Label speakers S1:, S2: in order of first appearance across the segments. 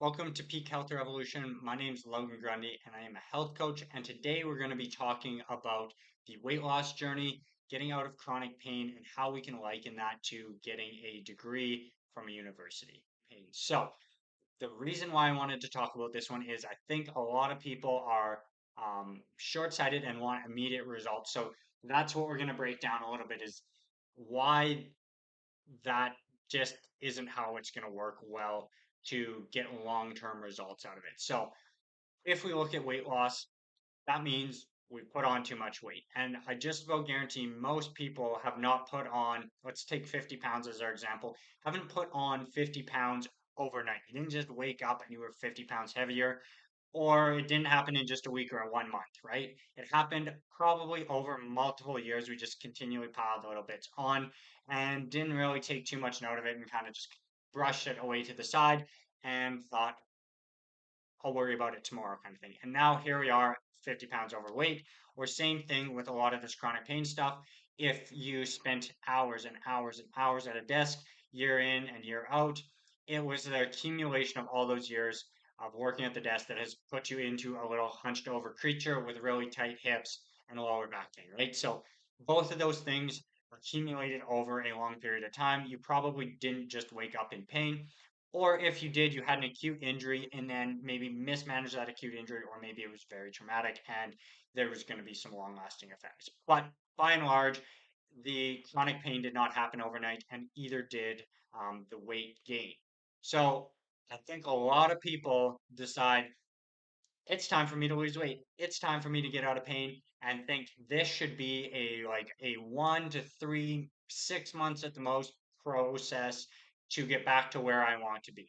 S1: Welcome to Peak Health Revolution. My name is Logan Grundy and I am a health coach. And today we're going to be talking about the weight loss journey, getting out of chronic pain, and how we can liken that to getting a degree from a university. Pain. So, the reason why I wanted to talk about this one is I think a lot of people are short-sighted and want immediate results. So, that's what we're going to break down a little bit is why that just isn't how it's going to work well to get long-term results out of it. So if we look at weight loss, that means we put on too much weight. And I just about guarantee most people have not put on, let's take 50 pounds as our example, haven't put on 50 pounds overnight. You didn't just wake up and you were 50 pounds heavier, or it didn't happen in just a week or in 1 month, right? It happened probably over multiple years. We just continually piled little bits on and didn't really take too much note of it and kind of just brushed it away to the side and thought, I'll worry about it tomorrow kind of thing. And now here we are, 50 pounds overweight, or same thing with a lot of this chronic pain stuff. If you spent hours and hours and hours at a desk, year in and year out, it was the accumulation of all those years of working at the desk that has put you into a little hunched over creature with really tight hips and a lower back pain, right? So both of those things accumulated over a long period of time. You probably didn't just wake up in pain. Or if you did, you had an acute injury and then maybe mismanaged that acute injury, or maybe it was very traumatic and there was going to be some long lasting effects. But by and large, the chronic pain did not happen overnight, and either did the weight gain. So I think a lot of people decide it's time for me to lose weight. It's time for me to get out of pain and think this should be a 1 to 3, 6 months at the most process to get back to where I want to be.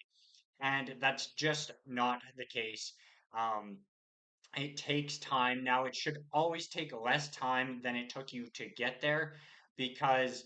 S1: And that's just not the case. Um, it takes time. Now, it should always take less time than it took you to get there because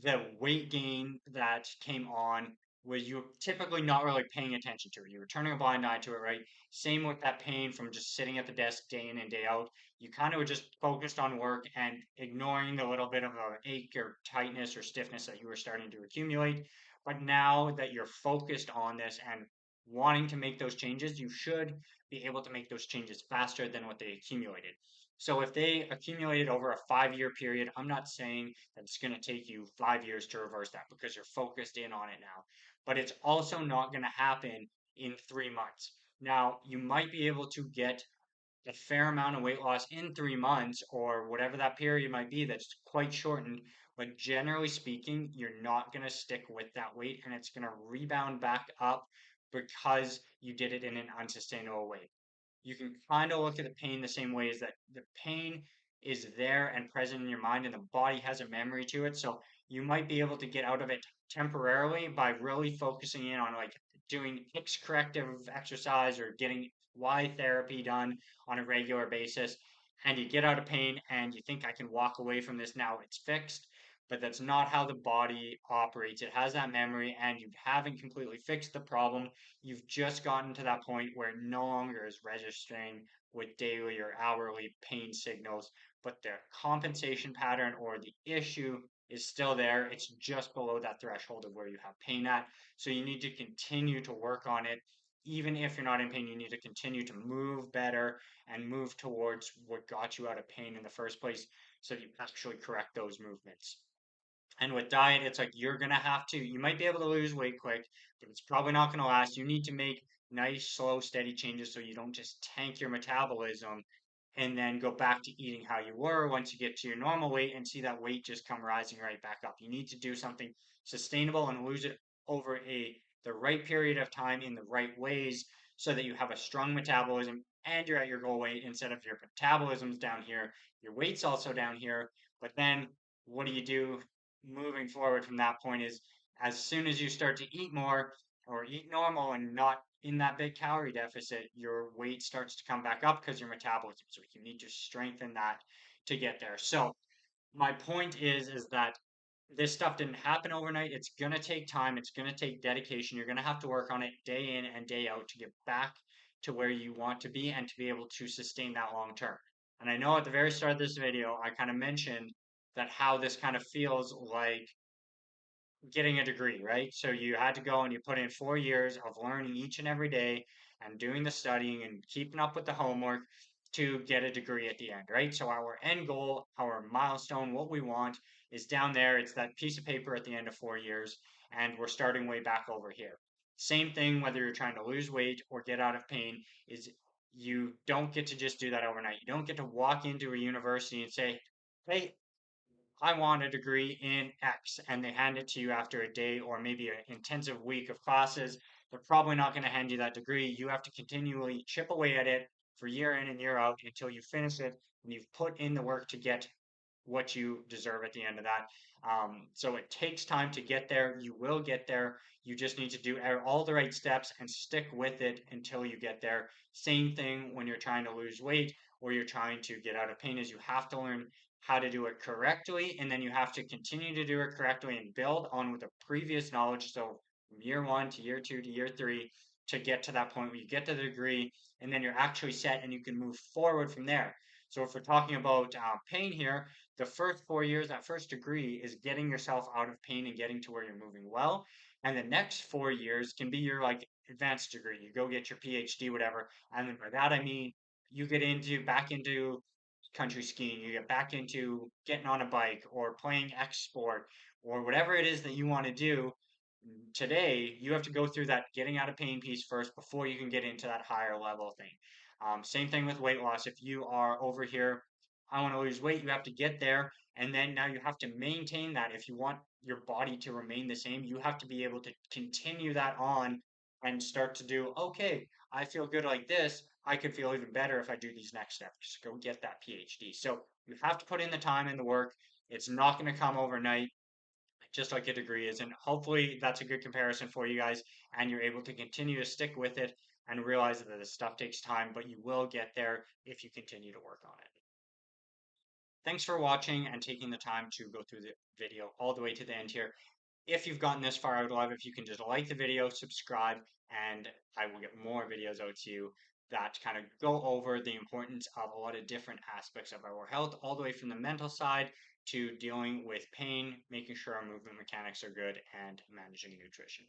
S1: the weight gain that came on was you were typically not really paying attention to it. You were turning a blind eye to it, right? Same with that pain from just sitting at the desk day in and day out. You kind of were just focused on work and ignoring the little bit of a ache or tightness or stiffness that you were starting to accumulate. But now that you're focused on this and wanting to make those changes, you should be able to make those changes faster than what they accumulated. So if they accumulated over a 5 year period, I'm not saying that it's going to take you 5 years to reverse that because you're focused in on it now. But it's also not going to happen in 3 months. Now, you might be able to get a fair amount of weight loss in 3 months or whatever that period might be that's quite shortened. But generally speaking, you're not going to stick with that weight and it's going to rebound back up because you did it in an unsustainable way. You can kind of look at the pain the same way as that the pain is there and present in your mind and the body has a memory to it. So you might be able to get out of it temporarily by really focusing in on like doing X corrective exercise or getting Y therapy done on a regular basis. And you get out of pain and you think I can walk away from this now, it's fixed. But that's not how the body operates. It has that memory, and you haven't completely fixed the problem. You've just gotten to that point where it no longer is registering with daily or hourly pain signals, but the compensation pattern or the issue is still there. It's just below that threshold of where you have pain at. So you need to continue to work on it. Even if you're not in pain, you need to continue to move better and move towards what got you out of pain in the first place so that you actually correct those movements. And with diet, it's like you're gonna have to, you might be able to lose weight quick, but it's probably not gonna last. You need to make nice, slow, steady changes so you don't just tank your metabolism and then go back to eating how you were once you get to your normal weight and see that weight just come rising right back up. You need to do something sustainable and lose it over the right period of time in the right ways so that you have a strong metabolism and you're at your goal weight instead of your metabolism's down here, your weight's also down here, but then what do moving forward from that point is as soon as you start to eat more or eat normal and not in that big calorie deficit, your weight starts to come back up because your metabolism. So you need to strengthen that to get there. So my point is that this stuff didn't happen overnight. It's gonna take time. It's gonna take dedication. You're gonna have to work on it day in and day out to get back to where you want to be and to be able to sustain that long term. And I know at the very start of this video, I kind of mentioned that how this kind of feels like getting a degree, right? So you had to go and you put in 4 years of learning each and every day and doing the studying and keeping up with the homework to get a degree at the end, right? So our end goal, our milestone, what we want is down there. It's that piece of paper at the end of 4 years, and we're starting way back over here. Same thing, whether you're trying to lose weight or get out of pain, is you don't get to just do that overnight. You don't get to walk into a university and say, hey, I want a degree in X, and they hand it to you after a day or maybe an intensive week of classes. They're probably not going to hand you that degree. You have to continually chip away at it for year in and year out until you finish it and you've put in the work to get what you deserve at the end of that. So it takes time to get there. You will get there. You just need to do all the right steps and stick with it until you get there. Same thing when you're trying to lose weight or you're trying to get out of pain is you have to learn how to do it correctly, and then you have to continue to do it correctly and build on with the previous knowledge. So from year one to year two to year three to get to that point where you get to the degree and then you're actually set and you can move forward from there. So if we're talking about pain here, the first 4 years, that first degree is getting yourself out of pain and getting to where you're moving well. And the next 4 years can be your like advanced degree. You go get your PhD, whatever. And then by that I mean you get into back into country skiing, you get back into getting on a bike or playing X sport or whatever it is that you want to do. Today, you have to go through that getting out of pain piece first before you can get into that higher level thing. Same thing with weight loss. If you are over here, I want to lose weight, you have to get there. And then now you have to maintain that. If you want your body to remain the same, you have to be able to continue that on and start to do, okay, I feel good like this. I could feel even better if I do these next steps. Just go get that PhD. So you have to put in the time and the work. It's not going to come overnight, just like a degree is. And hopefully that's a good comparison for you guys. And you're able to continue to stick with it and realize that this stuff takes time, but you will get there if you continue to work on it. Thanks for watching and taking the time to go through the video all the way to the end here. If you've gotten this far, I would love if you can just like the video, subscribe, and I will get more videos out to you that kind of go over the importance of a lot of different aspects of our health, all the way from the mental side to dealing with pain, making sure our movement mechanics are good, and managing nutrition.